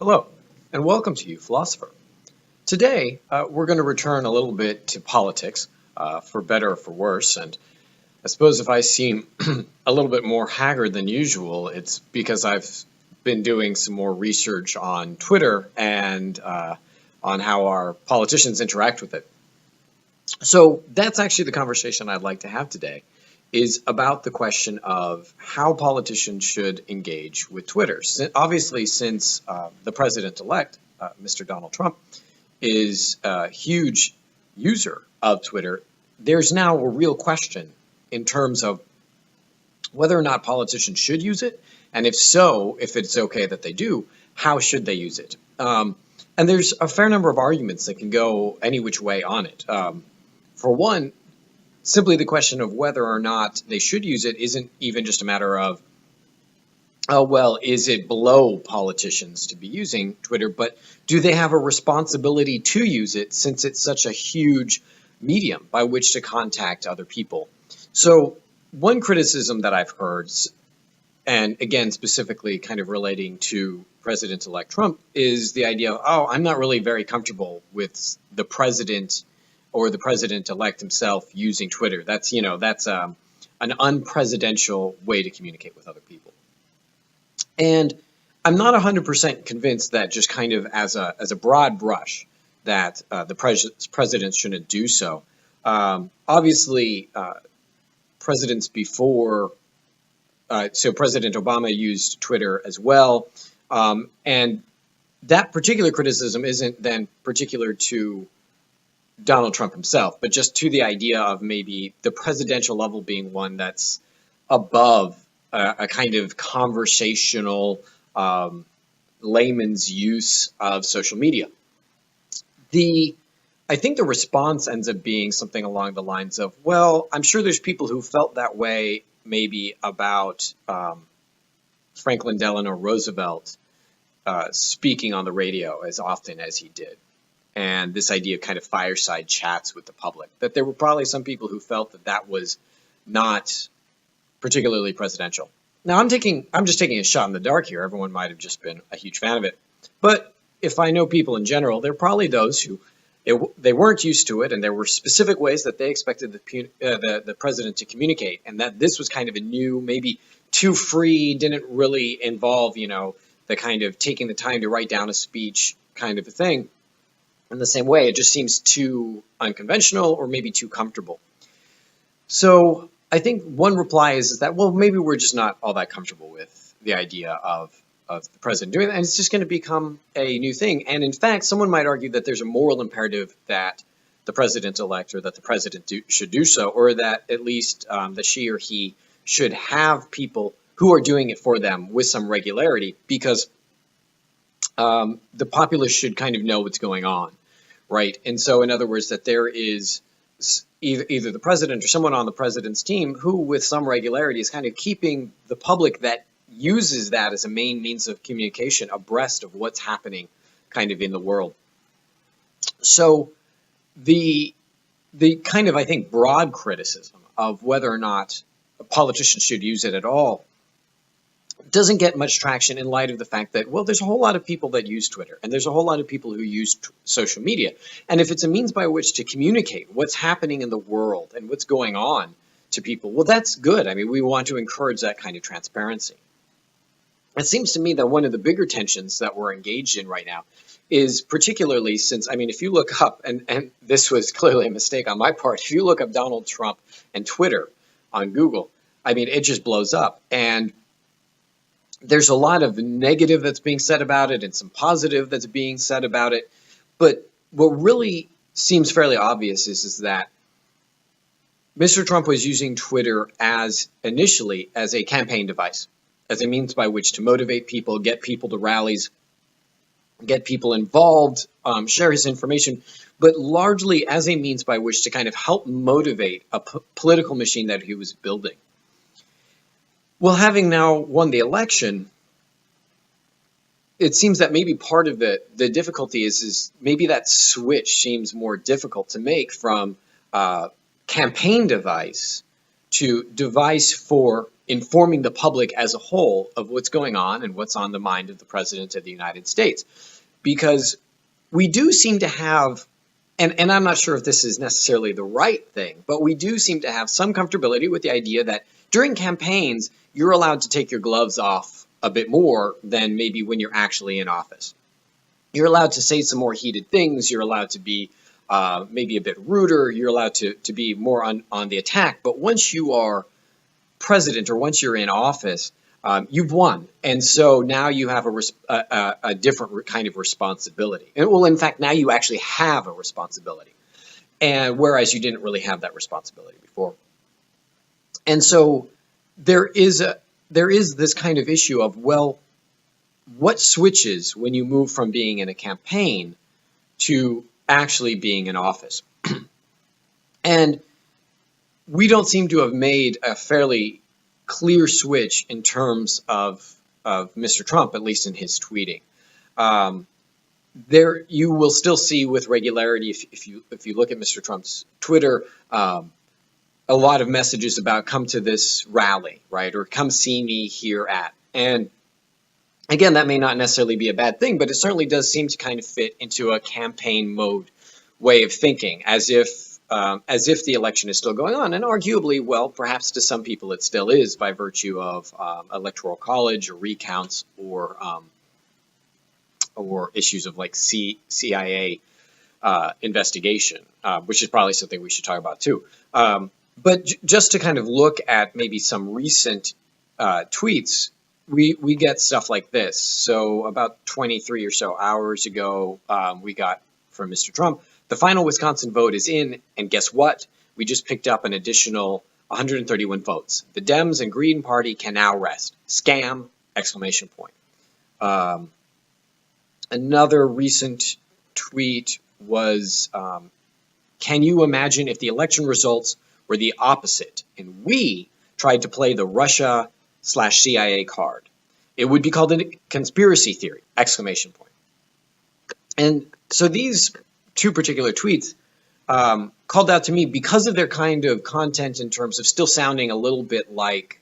Hello, and welcome to uPhilosopher. Today, we're going to return a little bit to politics, for better or for worse. And I suppose if I seem a little bit more haggard than usual, it's because I've been doing some more research on Twitter and on how our politicians interact with it. So that's actually the conversation I'd like to have today, is about the question of how politicians should engage with Twitter. Obviously, since the president-elect, Mr. Donald Trump, is a huge user of Twitter, there's now a real question in terms of whether or not politicians should use it, and if so, if it's okay that they do, how should they use it? And there's a fair number of arguments that can go any which way on it. For one, simply the question of whether or not they should use it isn't even just a matter of, oh, well, is it below politicians to be using Twitter, but do they have a responsibility to use it since it's such a huge medium by which to contact other people? So one criticism that I've heard, and again, specifically kind of relating to President-elect Trump, is the idea of, oh, I'm not really very comfortable with the president or the president-elect himself using Twitter. That's an unpresidential way to communicate with other people. And I'm not 100% convinced that just kind of as a broad brush that the president shouldn't do so. Obviously, presidents before, so President Obama used Twitter as well. And that particular criticism isn't then particular to Donald Trump himself, but just to the idea of maybe the presidential level being one that's above a kind of conversational layman's use of social media. I think the response ends up being something along the lines of, well, I'm sure there's people who felt that way maybe about Franklin Delano Roosevelt speaking on the radio as often as he did. And this idea of kind of fireside chats with the public, that there were probably some people who felt that that was not particularly presidential. Now, I'm just taking a shot in the dark here. Everyone might have just been a huge fan of it. But if I know people in general, there are probably those who they weren't used to it, and there were specific ways that they expected the president to communicate, and that this was kind of a new, maybe too free, didn't really involve, the kind of taking the time to write down a speech kind of a thing. In the same way, it just seems too unconventional or maybe too comfortable. So I think one reply is that, well, maybe we're just not all that comfortable with the idea of the president doing that, and it's just going to become a new thing. And in fact, someone might argue that there's a moral imperative that the president-elect or that the president should do so, or that at least that she or he should have people who are doing it for them with some regularity, because the populace should kind of know what's going on. Right. And so, in other words, that there is either the president or someone on the president's team who, with some regularity, is kind of keeping the public that uses that as a main means of communication abreast of what's happening kind of in the world. So the kind of, I think, broad criticism of whether or not politicians should use it at all doesn't get much traction in light of the fact that, well, there's a whole lot of people that use Twitter, and there's a whole lot of people who use social media. And if it's a means by which to communicate what's happening in the world and what's going on to people, well, that's good. I mean, we want to encourage that kind of transparency. It seems to me that one of the bigger tensions that we're engaged in right now is particularly since, I mean, if you look up, and this was clearly a mistake on my part, if you look up Donald Trump and Twitter on Google, I mean, it just blows up. And there's a lot of negative that's being said about it and some positive that's being said about it. But what really seems fairly obvious is that Mr. Trump was using Twitter initially as a campaign device, as a means by which to motivate people, get people to rallies, get people involved, share his information, but largely as a means by which to kind of help motivate a political machine that he was building. Well, having now won the election, it seems that maybe part of the difficulty is maybe that switch seems more difficult to make from campaign device to devise for informing the public as a whole of what's going on and what's on the mind of the President of the United States. Because we do seem to have, and I'm not sure if this is necessarily the right thing, but we do seem to have some comfortability with the idea that during campaigns, you're allowed to take your gloves off a bit more than maybe when you're actually in office. You're allowed to say some more heated things. You're allowed to be maybe a bit ruder. You're allowed to be more on the attack. But once you are president or once you're in office, you've won. And so now you have a different kind of responsibility. And, well, in fact, now you actually have a responsibility. And whereas you didn't really have that responsibility before. And so there is this kind of issue of, well, what switches when you move from being in a campaign to actually being in office? And we don't seem to have made a fairly clear switch in terms of Mr. Trump, at least in his tweeting. There, you will still see with regularity, if you look at Mr. Trump's Twitter, a lot of messages about come to this rally, right, or come see me here at. And again, that may not necessarily be a bad thing, but it certainly does seem to kind of fit into a campaign mode way of thinking, as if the election is still going on. And arguably, well, perhaps to some people it still is by virtue of electoral college or recounts or issues of like CIA investigation, which is probably something we should talk about too. But just to kind of look at maybe some recent tweets, we get stuff like this. So about 23 or so hours ago, we got from Mr. Trump, the final Wisconsin vote is in, and guess what? We just picked up an additional 131 votes. The Dems and Green Party can now rest. Scam! Exclamation point. Another recent tweet was, can you imagine if the election results were the opposite and we tried to play the Russia/CIA card? It would be called a conspiracy theory! Exclamation point. And so these two particular tweets called out to me because of their kind of content in terms of still sounding a little bit like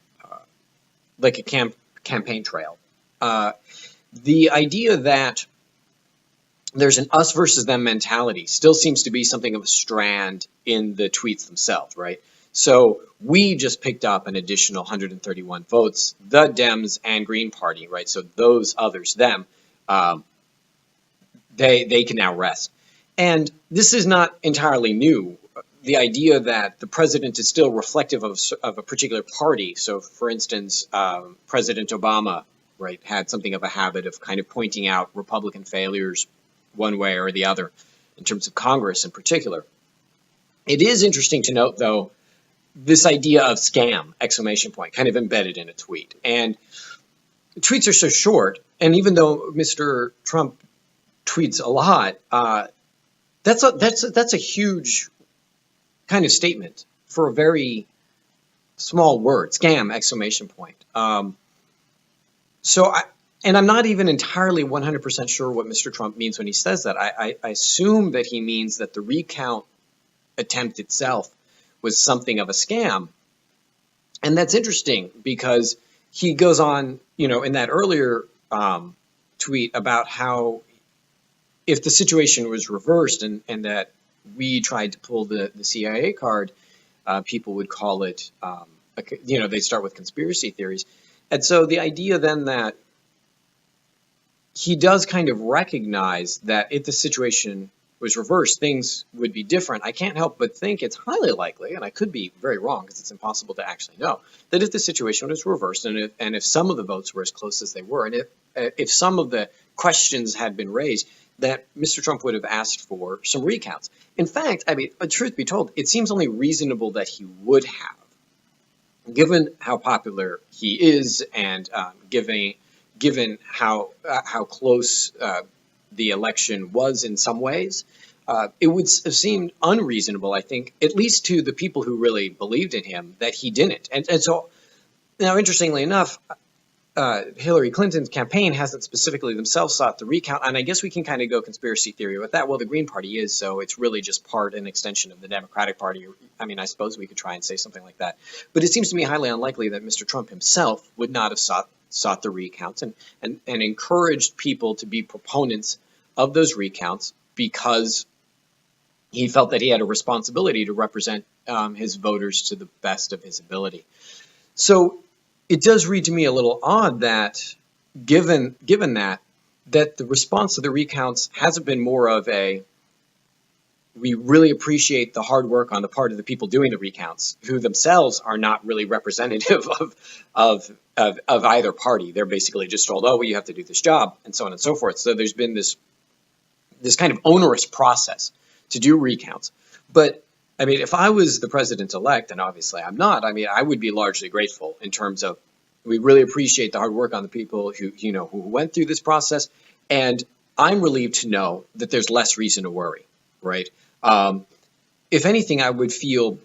a campaign trail. The idea that there's an us versus them mentality still seems to be something of a strand in the tweets themselves, right? So we just picked up an additional 131 votes, the Dems and Green Party, right? So those others, them, they can now rest. And this is not entirely new. The idea that the president is still reflective of a particular party. So, for instance, President Obama, right, had something of a habit of kind of pointing out Republican failures one way or the other in terms of Congress in particular. It is interesting to note, though, this idea of scam! Exclamation point, kind of embedded in a tweet. And tweets are so short, and even though Mr. Trump tweets a lot, that's a huge kind of statement for a very small word, scam! Exclamation point. And I'm not even entirely 100% sure what Mr. Trump means when he says that. I assume that he means that the recount attempt itself was something of a scam. And that's interesting because he goes on, in that earlier tweet about how if the situation was reversed and that we tried to pull the CIA card, people would call it, they start with conspiracy theories. And so the idea then that he does kind of recognize that if the situation was reversed, things would be different. I can't help but think it's highly likely, and I could be very wrong because it's impossible to actually know, that if the situation was reversed and if some of the votes were as close as they were, and if some of the questions had been raised, that Mr. Trump would have asked for some recounts. In fact, truth be told, it seems only reasonable that he would have, given how popular he is and given how close the election was in some ways. It would have seemed unreasonable, I think, at least to the people who really believed in him, that he didn't. And so now, interestingly enough, Hillary Clinton's campaign hasn't specifically themselves sought the recount, and I guess we can kind of go conspiracy theory with that. Well, the Green Party is, so it's really just part and extension of the Democratic Party. I mean, I suppose we could try and say something like that. But it seems to me highly unlikely that Mr. Trump himself would not have sought the recounts and encouraged people to be proponents of those recounts because he felt that he had a responsibility to represent his voters to the best of his ability. So it does read to me a little odd that, given that the response to the recounts hasn't been more of a, we really appreciate the hard work on the part of the people doing the recounts, who themselves are not really representative of either party. They're basically just told, oh, well, you have to do this job, and so on and so forth. So there's been this kind of onerous process to do recounts. But I mean, if I was the president-elect, and obviously I'm not, I mean, I would be largely grateful in terms of, we really appreciate the hard work on the people who went through this process, and I'm relieved to know that there's less reason to worry, right? If anything, I would feel,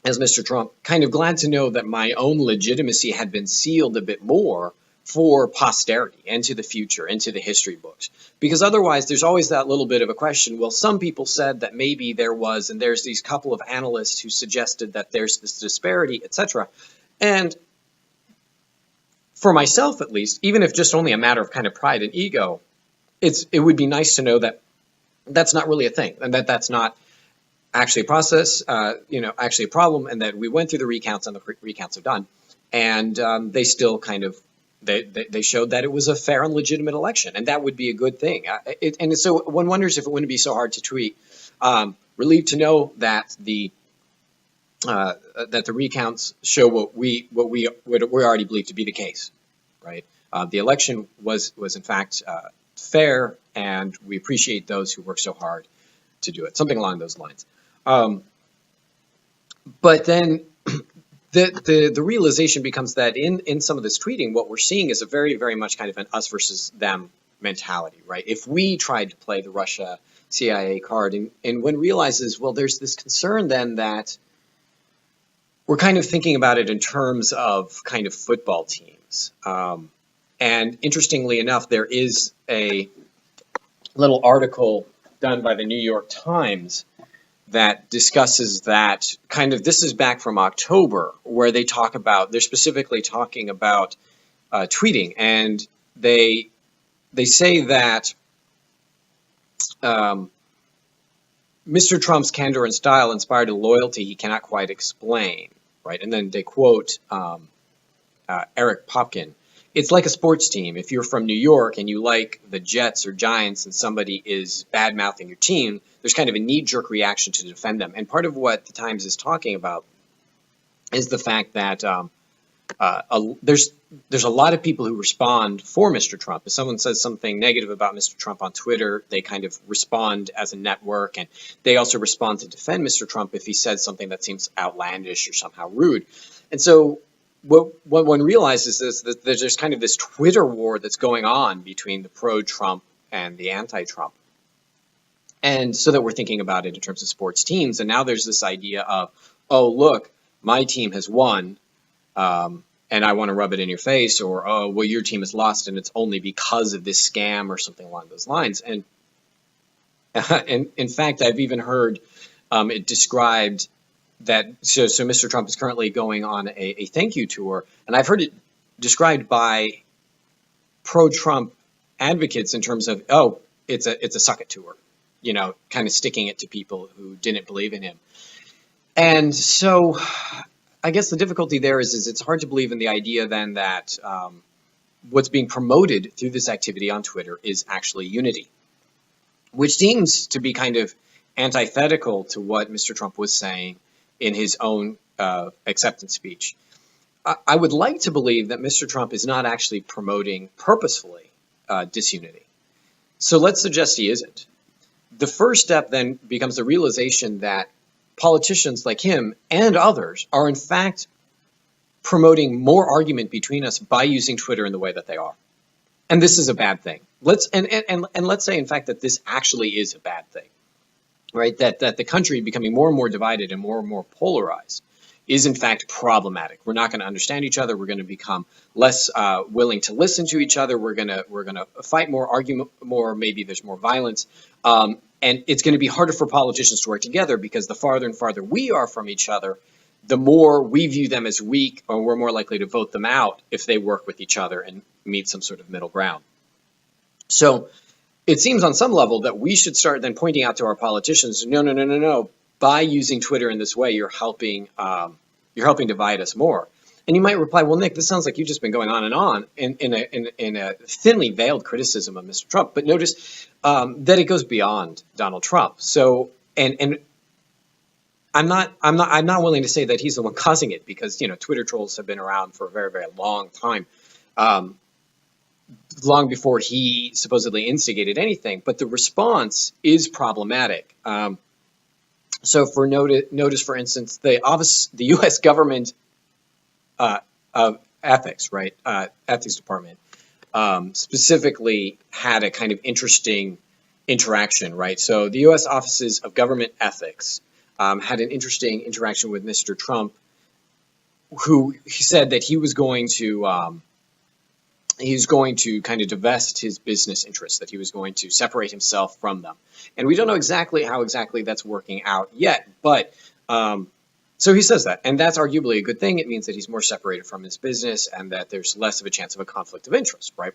as Mr. Trump, kind of glad to know that my own legitimacy had been sealed a bit more for posterity, into the future, into the history books. Because otherwise, there's always that little bit of a question. Well, some people said that maybe there was, and there's these couple of analysts who suggested that there's this disparity, etc. And for myself, at least, even if just only a matter of kind of pride and ego, it would be nice to know that that's not really a thing, and that that's not actually a process, actually a problem, and that we went through the recounts and the recounts are done. And they still kind of, they showed that it was a fair and legitimate election, and that would be a good thing. And so one wonders if it wouldn't be so hard to tweet. Relieved to know that the recounts show what we already believe to be the case, right? The election was in fact fair, and we appreciate those who work so hard to do it. Something along those lines. But then the realization becomes that in some of this tweeting, what we're seeing is a very, very much kind of an us versus them mentality, right? If we tried to play the Russia CIA card, and one realizes, well, there's this concern then that we're kind of thinking about it in terms of kind of football teams. And interestingly enough, there is a little article done by the New York Times that discusses that kind of, this is back from October, where they talk about, they're specifically talking about tweeting, and they say that Mr. Trump's candor and style inspired a loyalty he cannot quite explain, right? And then they quote Eric Popkin. It's like a sports team. If you're from New York and you like the Jets or Giants and somebody is bad-mouthing your team, there's kind of a knee-jerk reaction to defend them. And part of what the Times is talking about is the fact that there's a lot of people who respond for Mr. Trump. If someone says something negative about Mr. Trump on Twitter, they kind of respond as a network, and they also respond to defend Mr. Trump if he says something that seems outlandish or somehow rude. And so what one realizes is that there's kind of this Twitter war that's going on between the pro-Trump and the anti-Trump. And so that we're thinking about it in terms of sports teams. And now there's this idea of, oh, look, my team has won, and I want to rub it in your face, or, oh, well, your team has lost, and it's only because of this scam or something along those lines. And in fact, I've even heard it described that, so Mr. Trump is currently going on a thank you tour, and I've heard it described by pro-Trump advocates in terms of, oh, it's a suck it tour, kind of sticking it to people who didn't believe in him. And so I guess the difficulty there is it's hard to believe in the idea then that what's being promoted through this activity on Twitter is actually unity, which seems to be kind of antithetical to what Mr. Trump was saying in his own acceptance speech. I would like to believe that Mr. Trump is not actually promoting purposefully disunity. So let's suggest he isn't. The first step then becomes the realization that politicians like him and others are in fact promoting more argument between us by using Twitter in the way that they are. And this is a bad thing. Let's say in fact that this actually is a bad thing, right? That the country becoming more and more divided and more polarized is in fact problematic. We're not going to understand each other. We're going to become less willing to listen to each other. We're going to fight more, argue more. Maybe there's more violence, and it's going to be harder for politicians to work together because the farther and farther we are from each other, the more we view them as weak, or we're more likely to vote them out if they work with each other and meet some sort of middle ground. So it seems on some level that we should start then pointing out to our politicians, no. By using Twitter in this way, you're helping divide us more. And you might reply, well, Nick, this sounds like you've just been going on and on in a thinly veiled criticism of Mr. Trump. But notice that it goes beyond Donald Trump. So, and I'm not willing to say that he's the one causing it, because Twitter trolls have been around for a very, very long time, long before he supposedly instigated anything. But the response is problematic. So for notice, for instance, the U.S. government of ethics, right, ethics department, specifically had a kind of interesting interaction, right? So the U.S. offices of government ethics had an interesting interaction with Mr. Trump, who he said that he was going to kind of divest his business interests, that he was going to separate himself from them. And we don't know exactly how that's working out yet, but so he says that, and that's arguably a good thing. It means that he's more separated from his business and that there's less of a chance of a conflict of interest, right?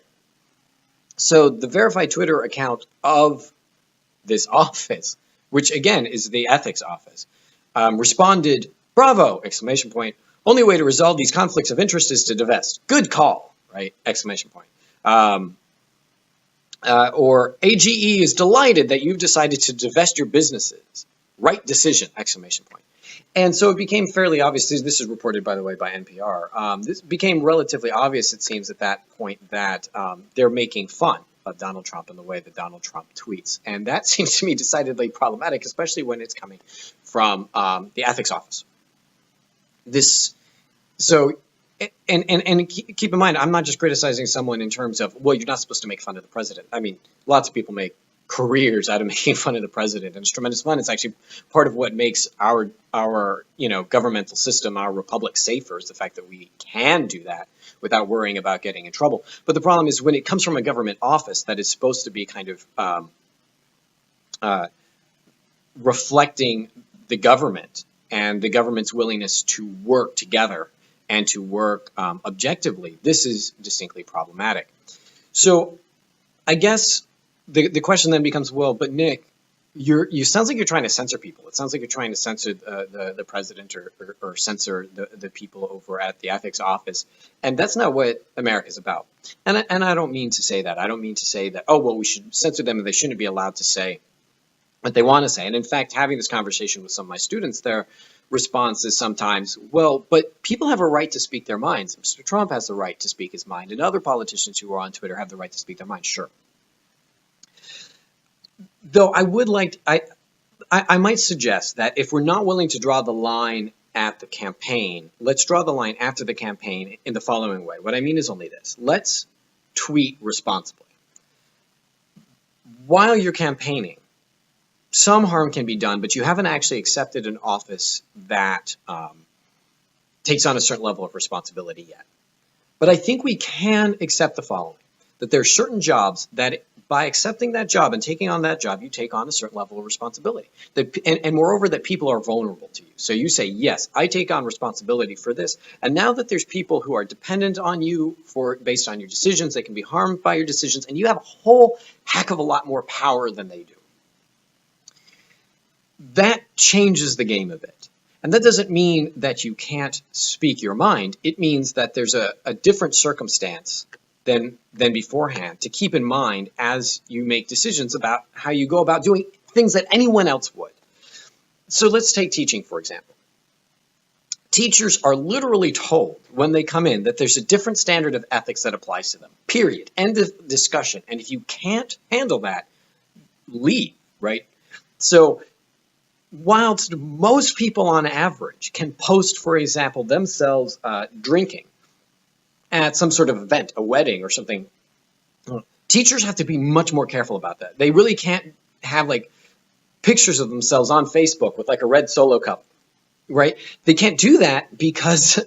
So the verified Twitter account of this office, which again is the ethics office, responded, "Bravo!" exclamation point. "Only way to resolve these conflicts of interest is to divest. Good call!" Right? Exclamation point. Or AGE is delighted that you've decided to divest your businesses. Right decision! Exclamation point. And so it became fairly obvious. This is reported, by the way, by NPR. This became relatively obvious, it seems, at that point that they're making fun of Donald Trump and the way that Donald Trump tweets. And that seems to me decidedly problematic, especially when it's coming from the ethics office. And keep in mind, I'm not just criticizing someone in terms of, well, you're not supposed to make fun of the president. I mean, lots of people make careers out of making fun of the president, and it's tremendous fun. It's actually part of what makes our governmental system, our republic, safer, is the fact that we can do that without worrying about getting in trouble. But the problem is when it comes from a government office that is supposed to be kind of reflecting the government and the government's willingness to work together and to work objectively, this is distinctly problematic. So I guess the question then becomes, well, but Nick, you sounds like you're trying to censor people. It sounds like you're trying to censor the president or censor the people over at the ethics office. And that's not what America's about. And I don't mean to say that. I don't mean to say that, oh, well, we should censor them and they shouldn't be allowed to say what they want to say. And in fact, having this conversation with some of my students, their response is sometimes, well, but people have a right to speak their minds. Mr. Trump has the right to speak his mind, and other politicians who are on Twitter have the right to speak their mind. Sure. Though I would like, I might suggest that if we're not willing to draw the line at the campaign, let's draw the line after the campaign in the following way. What I mean is only this. Let's tweet responsibly. While you're campaigning, some harm can be done, but you haven't actually accepted an office that takes on a certain level of responsibility yet. But I think we can accept the following, that there are certain jobs that by accepting that job and taking on that job, you take on a certain level of responsibility. And moreover, that people are vulnerable to you. So you say, yes, I take on responsibility for this. And now that there's people who are dependent on you based on your decisions, they can be harmed by your decisions, and you have a whole heck of a lot more power than they do. That changes the game a bit. And that doesn't mean that you can't speak your mind. It means that there's a different circumstance than beforehand to keep in mind as you make decisions about how you go about doing things that anyone else would. So let's take teaching, for example. Teachers are literally told when they come in that there's a different standard of ethics that applies to them, period. End of discussion. And if you can't handle that, leave, right? So whilst most people on average can post, for example, themselves drinking at some sort of event, a wedding or something, teachers have to be much more careful about that. They really can't have like pictures of themselves on Facebook with like a red Solo cup right? They can't do that because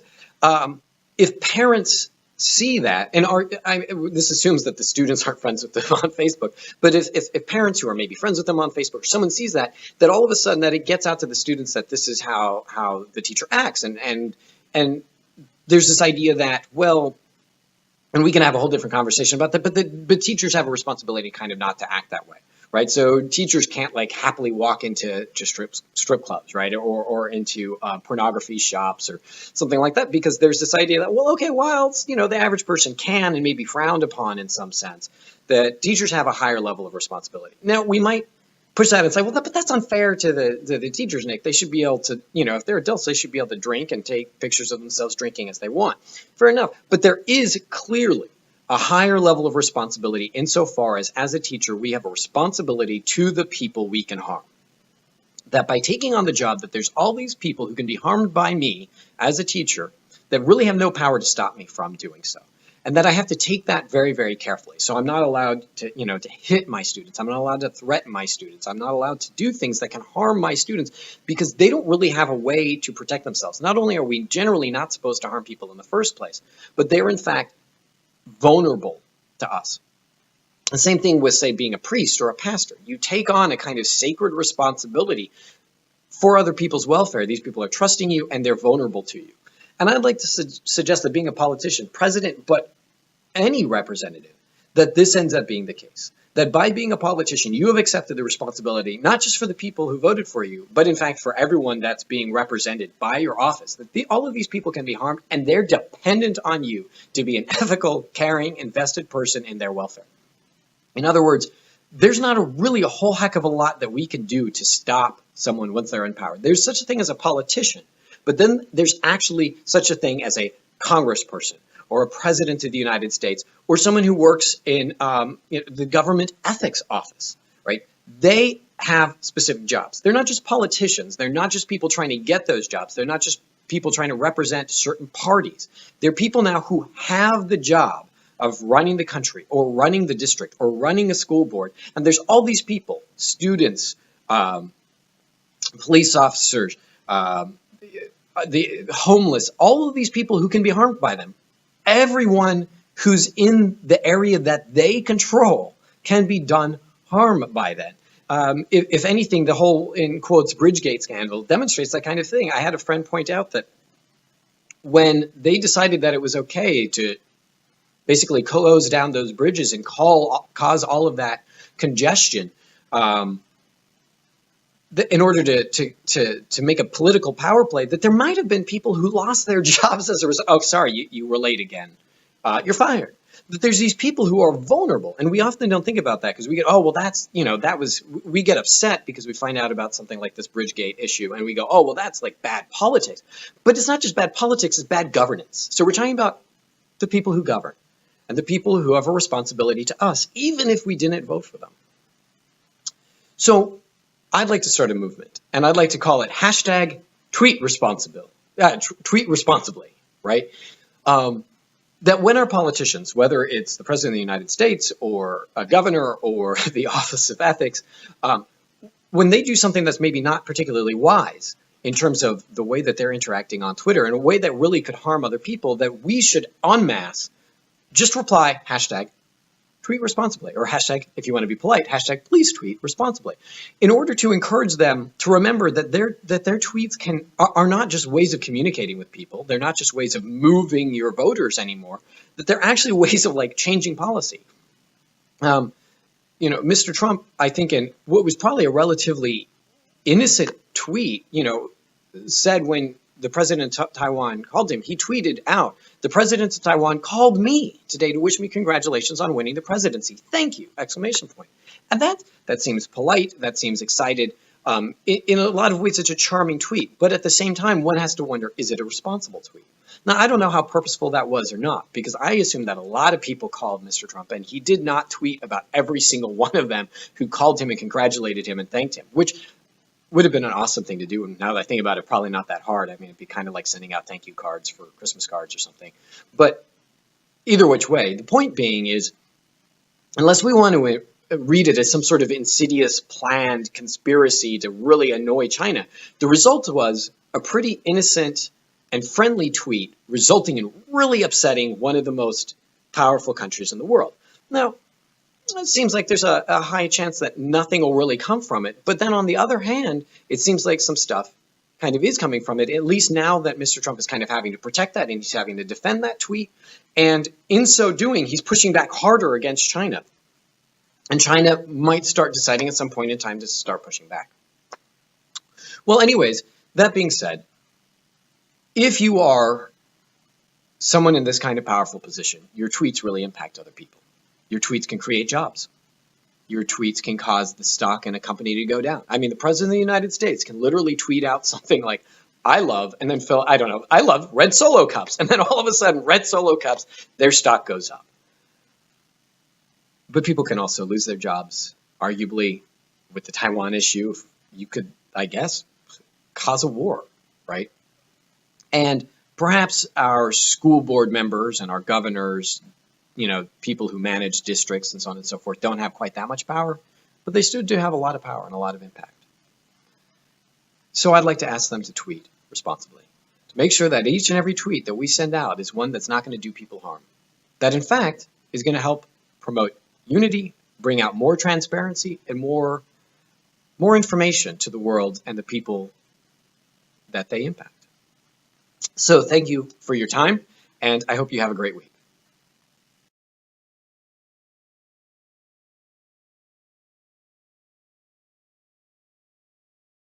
if parents see that, and this assumes that the students aren't friends with them on Facebook, but if parents who are maybe friends with them on Facebook, or someone sees that all of a sudden that it gets out to the students that this is how the teacher acts, and there's this idea that, well, and we can have a whole different conversation about that, but teachers have a responsibility kind of not to act that way, right? So teachers can't like happily walk into just strip clubs, right? Or into pornography shops or something like that, because there's this idea that, well, okay, whilst, the average person can and may be frowned upon in some sense, that teachers have a higher level of responsibility. Now, we might push that and say, well, but that's unfair to the teachers, Nick. They should be able to, if they're adults, they should be able to drink and take pictures of themselves drinking as they want. Fair enough. But there is clearly a higher level of responsibility insofar as a teacher, we have a responsibility to the people we can harm. That by taking on the job that there's all these people who can be harmed by me as a teacher that really have no power to stop me from doing so. And that I have to take that very, very carefully. So I'm not allowed to, to hit my students. I'm not allowed to threaten my students. I'm not allowed to do things that can harm my students because they don't really have a way to protect themselves. Not only are we generally not supposed to harm people in the first place, but they're in fact vulnerable to us. The same thing with, say, being a priest or a pastor. You take on a kind of sacred responsibility for other people's welfare. These people are trusting you and they're vulnerable to you. And I'd like to suggest that being a politician, president, but any representative, that this ends up being the case. That by being a politician, you have accepted the responsibility, not just for the people who voted for you, but in fact for everyone that's being represented by your office. That all of these people can be harmed, and they're dependent on you to be an ethical, caring, invested person in their welfare. In other words, there's not really a whole heck of a lot that we can do to stop someone once they're in power. There's such a thing as a politician, but then there's actually such a thing as a congressperson, or a president of the United States, or someone who works in the government ethics office, right? They have specific jobs. They're not just politicians. They're not just people trying to get those jobs. They're not just people trying to represent certain parties. They're people now who have the job of running the country, or running the district, or running a school board. And there's all these people, students, police officers, the homeless, all of these people who can be harmed by them. Everyone who's in the area that they control can be done harm by that. If anything, the whole, in quotes, Bridgegate scandal demonstrates that kind of thing. I had a friend point out that when they decided that it was okay to basically close down those bridges and cause all of that congestion, in order to make a political power play, that there might have been people who lost their jobs as a result. Oh, sorry, you were late again. You're fired. That there's these people who are vulnerable, and we often don't think about that because we get, oh, well, that's, we get upset because we find out about something like this Bridgegate issue, and we go, oh, well, that's like bad politics. But it's not just bad politics, it's bad governance. So we're talking about the people who govern and the people who have a responsibility to us, even if we didn't vote for them. So I'd like to start a movement, and I'd like to call it #TweetResponsibly, #TweetResponsibly, right? That when our politicians, whether it's the President of the United States or a governor or the Office of Ethics, when they do something that's maybe not particularly wise in terms of the way that they're interacting on Twitter in a way that really could harm other people, that we should en masse just reply #tweet responsibly, or if you want to be polite, #please tweet responsibly, in order to encourage them to remember that their tweets are not just ways of communicating with people. They're not just ways of moving your voters anymore, that they're actually ways of like changing policy. Mr. Trump, I think, in what was probably a relatively innocent tweet, said when the president of Taiwan called him, he tweeted out, "The president of Taiwan called me today to wish me congratulations on winning the presidency. Thank you!" Exclamation point. And that seems polite. That seems excited. In a lot of ways, it's a charming tweet. But at the same time, one has to wonder, is it a responsible tweet? Now, I don't know how purposeful that was or not, because I assume that a lot of people called Mr. Trump, and he did not tweet about every single one of them who called him and congratulated him and thanked him, which would have been an awesome thing to do. And now that I think about it, probably not that hard. I mean, it'd be kind of like sending out thank you cards for Christmas cards or something. But either which way, the point being is, unless we want to read it as some sort of insidious, planned conspiracy to really annoy China, the result was a pretty innocent and friendly tweet resulting in really upsetting one of the most powerful countries in the world. Now, it seems like there's a high chance that nothing will really come from it. But then on the other hand, it seems like some stuff kind of is coming from it, at least now that Mr. Trump is kind of having to protect that and he's having to defend that tweet. And in so doing, he's pushing back harder against China. And China might start deciding at some point in time to start pushing back. Well, anyways, that being said, if you are someone in this kind of powerful position, your tweets really impact other people. Your tweets can create jobs. Your tweets can cause the stock in a company to go down. I mean, the President of the United States can literally tweet out something like, I love, and then Phil, I don't know, I love red Solo cups. And then all of a sudden, red Solo cups, their stock goes up. But people can also lose their jobs. Arguably, with the Taiwan issue, you could, I guess, cause a war, right? And perhaps our school board members and our governors, people who manage districts and so on and so forth don't have quite that much power, but they still do have a lot of power and a lot of impact. So I'd like to ask them to tweet responsibly, to make sure that each and every tweet that we send out is one that's not going to do people harm, that in fact is going to help promote unity, bring out more transparency and more information to the world and the people that they impact. So thank you for your time, and I hope you have a great week.